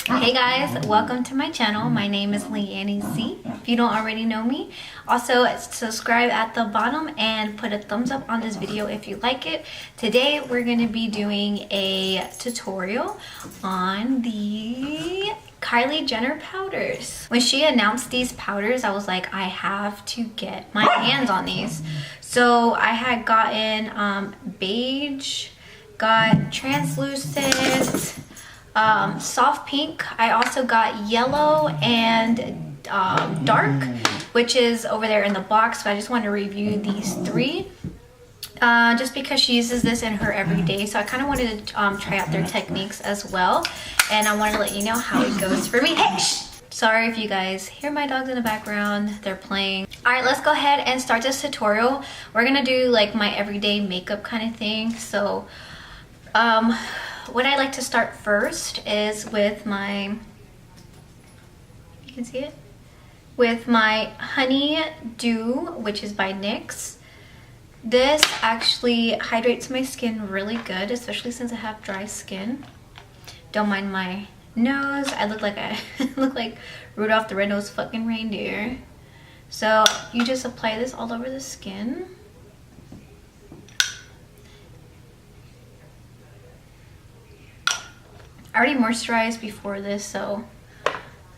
Hey guys, welcome to my channel. My name is Leannie Z. If you don't already know me, also subscribe at the bottom and put a thumbs up on this video if you like it. Today we're going to be doing a tutorial on the Kylie Jenner powders. When she announced these powders, I was like, I have to get my hands on these. So I had gotten beige, got translucent, soft pink. I also got yellow and dark, which is over there in the box. So I just want to review these three just because she uses this in her everyday. So I kind of wanted to try out their techniques as well, and I want to let you know how it goes for me. Hey, sorry if you guys hear my dogs in the background, they're playing. All right, let's go ahead and start this tutorial. We're gonna do like my everyday makeup kind of thing. So what I like to start first is with my, you can see it, with my Honey Dew, which is by NYX. This actually hydrates my skin really good, especially since I have dry skin. Don't mind my nose. I look like look like Rudolph the Red-Nosed fucking Reindeer. So you just apply this all over the skin. I already moisturized before this, so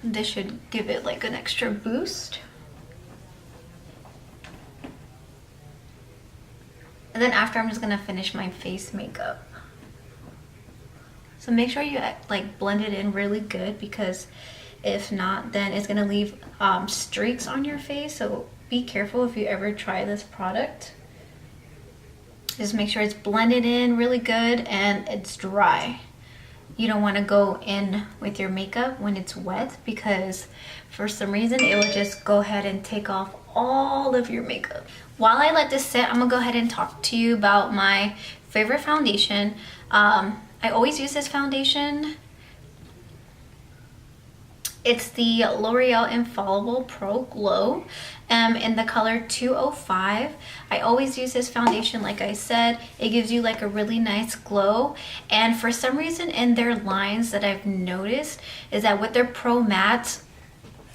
this should give it like an extra boost. And then after, I'm just gonna finish my face makeup. So make sure you like blend it in really good, because if not, then it's gonna leave streaks on your face. So be careful if you ever try this product. Just make sure it's blended in really good and it's dry. You don't want to go in with your makeup when it's wet, because for some reason it will just go ahead and take off all of your makeup. While I let this sit, I'm gonna go ahead and talk to you about my favorite foundation. I always use this foundation. It's the L'Oreal Infallible Pro Glow in the color 205. I always use this foundation. Like I said, it gives you like a really nice glow. And for some reason in their lines that I've noticed is that with their Pro Mattes,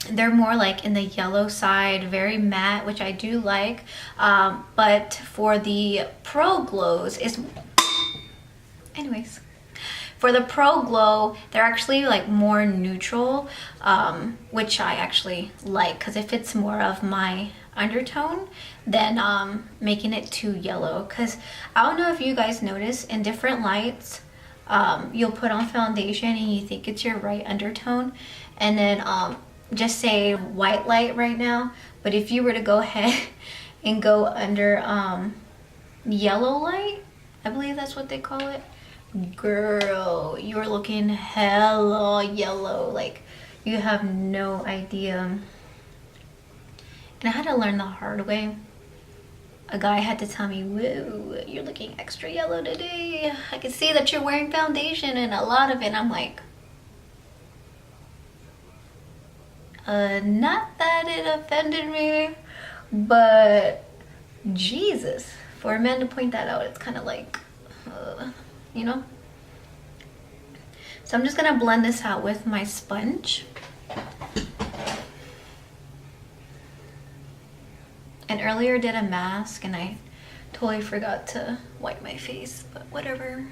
they're more like in the yellow side, very matte, which I do like. But for the Pro Glows, anyways. For the Pro Glow, they're actually like more neutral, which I actually like, because it fits more of my undertone than making it too yellow. Because I don't know if you guys notice, in different lights, you'll put on foundation and you think it's your right undertone, and then just say white light right now, but if you were to go ahead and go under yellow light, I believe that's what they call it, girl, you're looking hella yellow, like you have no idea. And I had to learn the hard way. A guy had to tell me, whoa, you're looking extra yellow today. I can see that you're wearing foundation and a lot of it. And I'm like, not that it offended me, but Jesus, for a man to point that out, it's kind of like, you know. So I'm just gonna blend this out with my sponge. And earlier did a mask and I totally forgot to wipe my face, but whatever.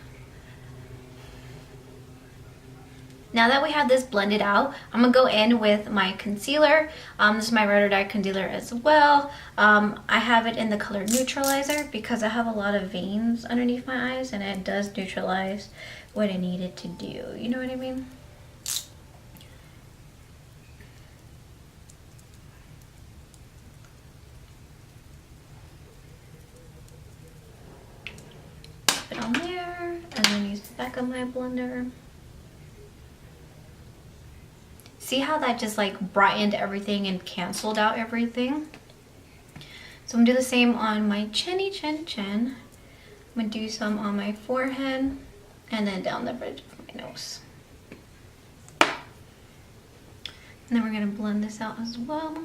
Now that we have this blended out, I'm gonna go in with my concealer. This is my Ride or Die concealer as well. I have it in the color Neutralizer because I have a lot of veins underneath my eyes, and it does neutralize what I needed to do. You know what I mean? Put it on there, and then use the back of my blender. See how that just like brightened everything and canceled out everything? So I'm gonna do the same on my chin. I'm gonna do some on my forehead and then down the bridge of my nose. And then we're gonna blend this out as well.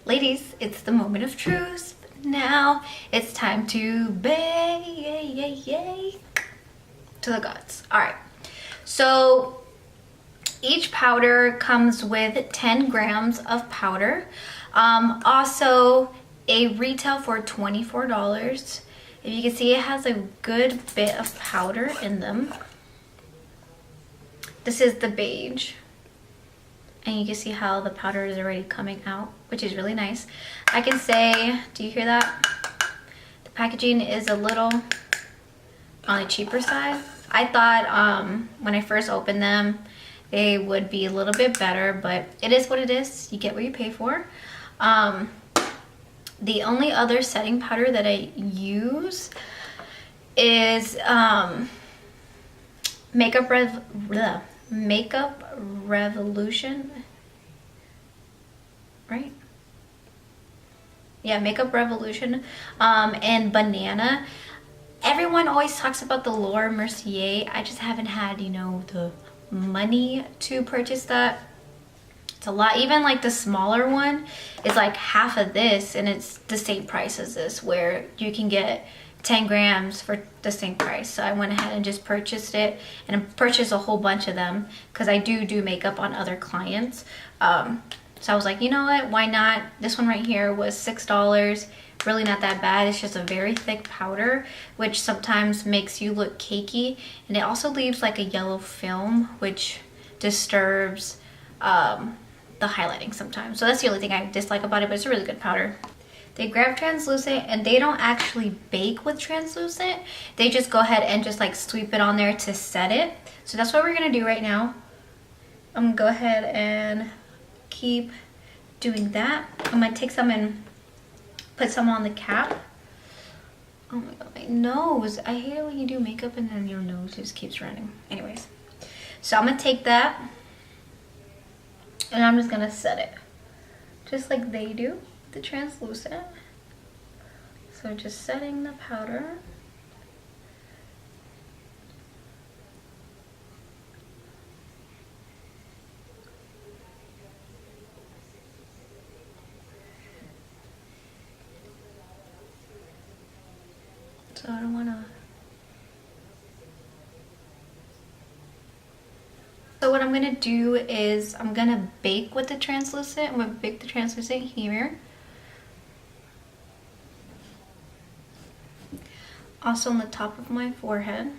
Ladies, it's the moment of truth. now it's time to bake to the gods. All right, so each powder comes with 10 grams of powder. Also a retail for $24. If you can see, it has a good bit of powder in them. This is the beige, and you can see how the powder is already coming out, which is really nice. I can say, do you hear that? The packaging is a little on the cheaper side. I thought when I first opened them, they would be a little bit better, but it is what it is. You get what you pay for. The only other setting powder that I use is Makeup Revolution, right? Yeah, Makeup Revolution and Banana. Everyone always talks about the Laura Mercier. I just haven't had, you know, the money to purchase that. It's a lot. Even like the smaller one is like half of this, and it's the same price as this, where you can get 10 grams for the same price. So I went ahead and just purchased it, and purchased a whole bunch of them because I do makeup on other clients. So I was like, you know what, why not? This one right here was $6. Really not that bad. It's just a very thick powder, which sometimes makes you look cakey, and it also leaves like a yellow film, which disturbs the highlighting sometimes. So that's the only thing I dislike about it, but it's a really good powder. They grab translucent, and they don't actually bake with translucent. They just go ahead and just like sweep it on there to set it. So that's what we're gonna do right now. I'm gonna go ahead and keep doing that. I'm gonna take some and put some on the cap. Oh my god, my nose. I hate it when you do makeup and then your nose just keeps running. Anyways, so I'm gonna take that, and I'm just gonna set it just like they do, the translucent. So just setting the powder. So I don't wanna. So what I'm gonna do is I'm gonna bake with the translucent. I'm gonna bake the translucent here. Also on the top of my forehead.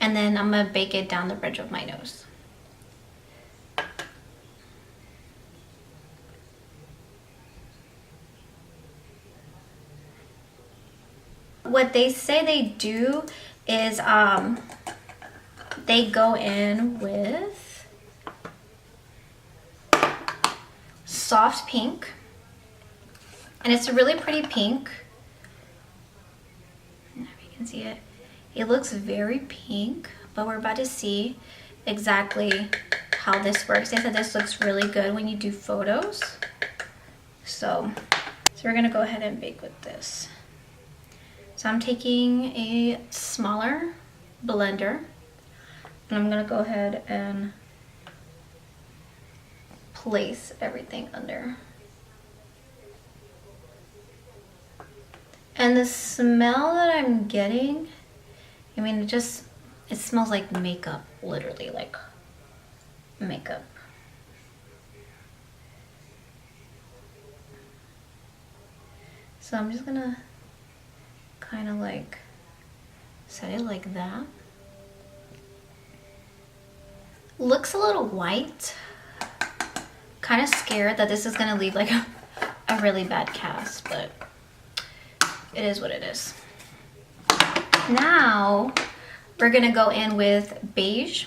And then I'm gonna bake it down the bridge of my nose. What they say they do is they go in with soft pink, and it's a really pretty pink. I don't know if you can see it. It looks very pink, but we're about to see exactly how this works. They said this looks really good when you do photos. So we're gonna go ahead and bake with this. So I'm taking a smaller blender, and I'm gonna go ahead and place everything under. And the smell that I'm getting, I mean, it smells like makeup, literally like makeup. So I'm just gonna kind of like set it like that. Looks a little white. Kind of scared that this is gonna leave like a really bad cast, but it is what it is. Now we're gonna go in with beige.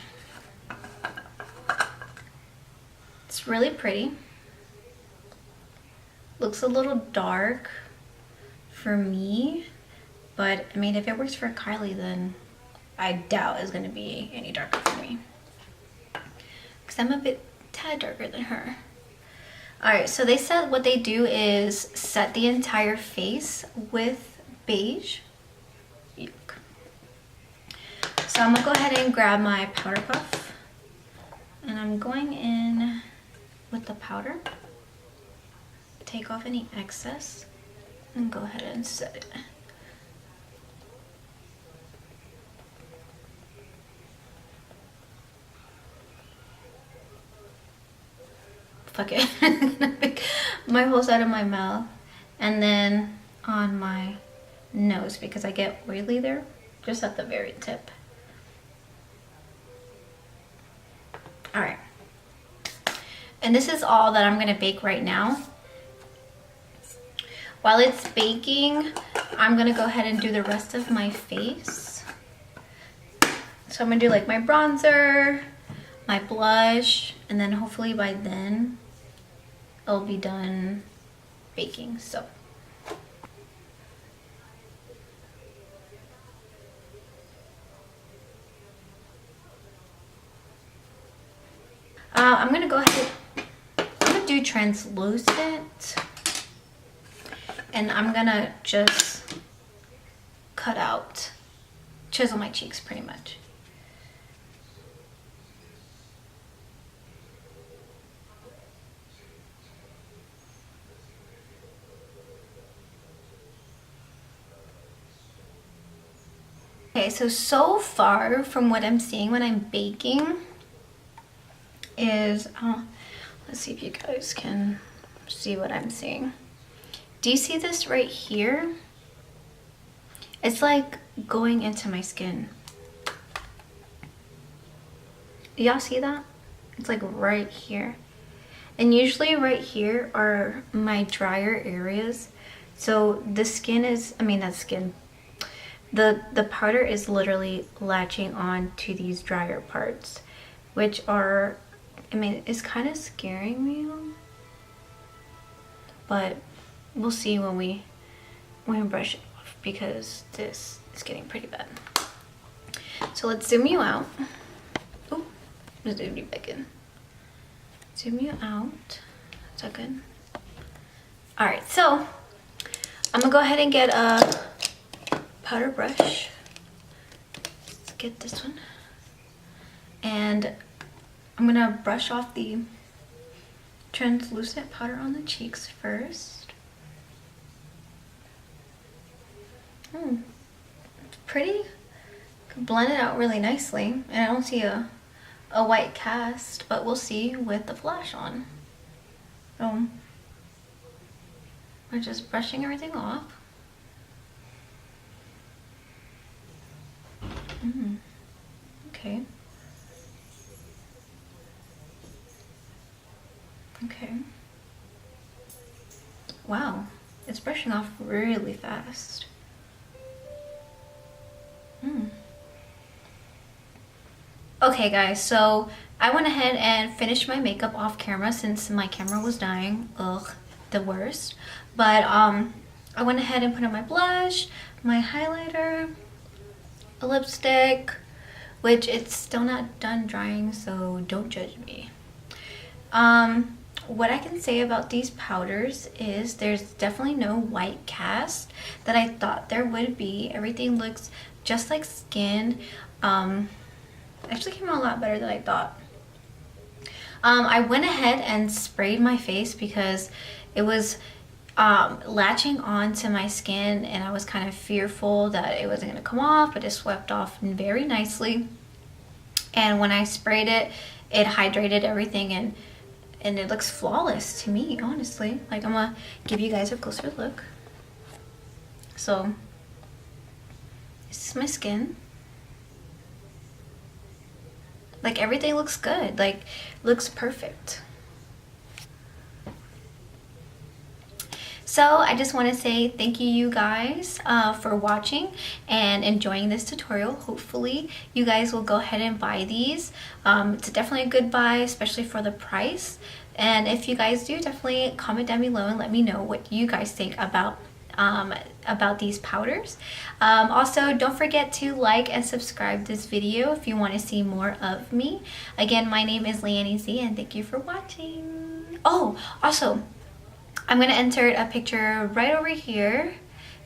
It's really pretty. Looks a little dark for me, but I mean, if it works for Kylie, then I doubt it's gonna be any darker for me, because I'm a tad darker than her. All right, so they said what they do is set the entire face with beige. Yuck. So I'm gonna go ahead and grab my powder puff, and I'm going in with the powder. Take off any excess and go ahead and set it. Fuck it. I'm gonna pick my whole side of my mouth and then on my nose because I get oily there, just at the very tip. All right. And this is all that I'm gonna bake right now. While it's baking, I'm gonna go ahead and do the rest of my face. So I'm gonna do like my bronzer, my blush, and then hopefully by then it'll be done baking. So I'm gonna go ahead, I'm gonna do translucent, and I'm gonna just cut out, chisel my cheeks pretty much. Okay, so far from what I'm seeing when I'm baking is, let's see if you guys can see what I'm seeing. Do you see this right here? It's like going into my skin. Y'all see that? It's like right here. And usually right here are my drier areas. So the skin is, I mean, that skin, the powder is literally latching on to these drier parts, which are, I mean, it's kind of scaring me, but we'll see when we brush it off, because this is getting pretty bad. So let's zoom you out. Oh, zoom you back in. Zoom you out. Is that good? All right, so I'm gonna go ahead and get a powder brush. Let's get this one, and I'm gonna brush off the translucent powder on the cheeks first. It's pretty. Could blend it out really nicely, and I don't see a white cast, but we'll see with the flash on. So we're just brushing everything off. Okay. Okay. Wow, it's brushing off really fast. Okay guys, so I went ahead and finished my makeup off camera since my camera was dying. Ugh, the worst. But I went ahead and put on my blush, my highlighter, a lipstick, which it's still not done drying, so don't judge me. What I can say about these powders is there's definitely no white cast that I thought there would be. Everything looks just like skin. Actually came out a lot better than I thought. I went ahead and sprayed my face because it was latching onto my skin, and I was kind of fearful that it wasn't going to come off, but it swept off very nicely. And when I sprayed it, it hydrated everything, and it looks flawless to me, honestly. Like, I'm gonna give you guys a closer look. So this is my skin. Like, everything looks good, like looks perfect. So I just want to say thank you guys for watching and enjoying this tutorial. Hopefully you guys will go ahead and buy these. It's definitely a good buy, especially for the price. And if you guys do, definitely comment down below and let me know what you guys think about these powders. Also, don't forget to like and subscribe this video if you want to see more of me. Again, my name is Leannie Z, and thank you for watching. Oh, also, I'm going to insert a picture right over here,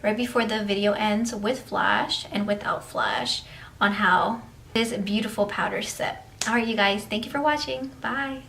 right before the video ends, with flash and without flash, on how this beautiful powder set. Alright you guys, thank you for watching. Bye.